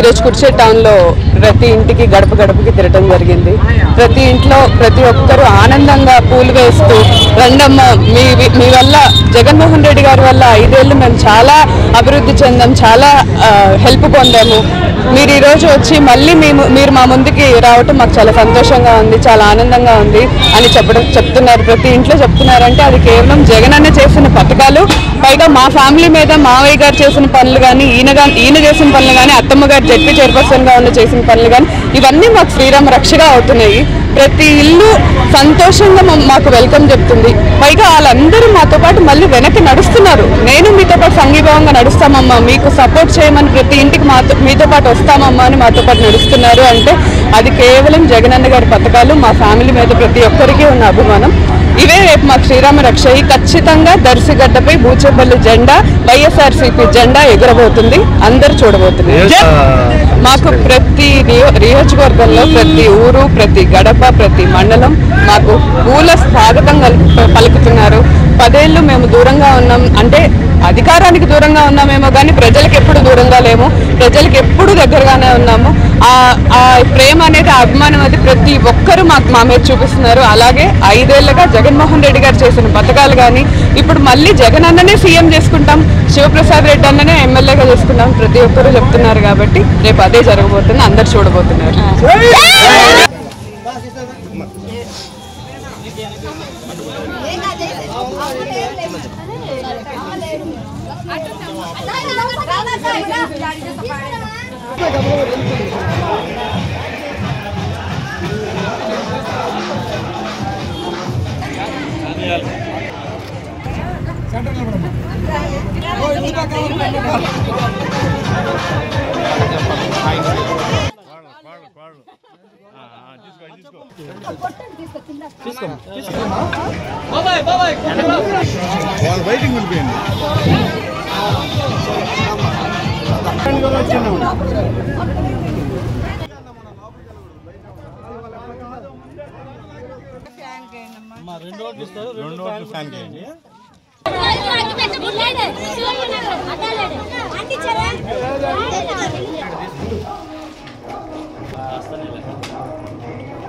ఈరోజు కుర్చేడ్ టౌన్లో ప్రతి ఇంటికి గడప గడపకి తిరగడం జరిగింది. ప్రతి ఇంట్లో ప్రతి ఒక్కరూ ఆనందంగా పూలు వేస్తూ రండమ్మ మీ వల్ల జగన్మోహన్ రెడ్డి గారి వల్ల 5 ఏళ్ళు మేము చాలా అభివృద్ధి చెందాం, చాలా హెల్ప్ పొందాము. మీరు ఈరోజు వచ్చి మళ్ళీ మీరు మా ముందుకి రావటం మాకు చాలా సంతోషంగా ఉంది, చాలా ఆనందంగా ఉంది అని చెప్తున్నారు. ప్రతి ఇంట్లో చెప్తున్నారంటే అది కేవలం జగన్ అన్న చేసిన పథకాలు, పైగా మా ఫ్యామిలీ మీద మావయ్య గారు చేసిన పనులు కానీ ఈయన చేసిన పనులు కానీ అత్తమ్మ గారు జడ్పీ చైర్పర్సన్గా ఉన్న చేసిన పనులు కానీ ఇవన్నీ మాకు శ్రీరామ రక్షగా అవుతున్నాయి. ప్రతి ఇల్లు సంతోషంగా మాకు వెల్కమ్ చెప్తుంది. పైగా వాళ్ళందరూ మాతో పాటు మళ్ళీ వెనక్కి నడుస్తున్నారు. నేను మీతో పాటు సంఘీభావంగా నడుస్తామమ్మా, మీకు సపోర్ట్ చేయమని ప్రతి ఇంటికి మీతో పాటు వస్తామమ్మా అని మాతో పాటు నడుస్తున్నారు. అంటే అది కేవలం జగనన్న గారి పథకాలు, మా ఫ్యామిలీ మీద ప్రతి ఒక్కరికి ఉన్న అభిమానం. ఇవే రేపు మాకు శ్రీరామ రక్ష. ఖచ్చితంగా దర్శిగడ్డపై బూచేపల్లి జెండా, వైఎస్ఆర్సీపీ జెండా ఎగురబోతుంది, అందరూ చూడబోతున్నారు. మాకు ప్రతి నియోజకవర్గంలో ప్రతి ఊరు, ప్రతి గడప, ప్రతి మండలం మాకు పూల స్వాగతం పలుకుతున్నారు. 10 ఏళ్ళు మేము దూరంగా ఉన్నాం, అంటే అధికారానికి దూరంగా ఉన్నామేమో కానీ ప్రజలకు ఎప్పుడు దూరంగా లేము, ప్రజలకు ఎప్పుడు దగ్గరగానే ఉన్నాము. ఆ ప్రేమ అనేది, ఆ అభిమానం అనేది ప్రతి ఒక్కరూ మా మీద చూపిస్తున్నారు. అలాగే 5 ఏళ్ళుగా జగన్మోహన్ రెడ్డి గారు చేసిన పథకాలు కానీ, ఇప్పుడు మళ్ళీ జగన్ అన్ననే సీఎం చేసుకుంటాం, శివప్రసాద్ రెడ్డి అన్ననే ఎమ్మెల్యేగా చేసుకుంటాం ప్రతి ఒక్కరూ చెప్తున్నారు. కాబట్టి రేపు అదే జరగబోతుంది, అందరు చూడబోతున్నారు. వెయిటింగ్ ఉండిపోయింది. రెండు ఫ్యాన్ చేయండి.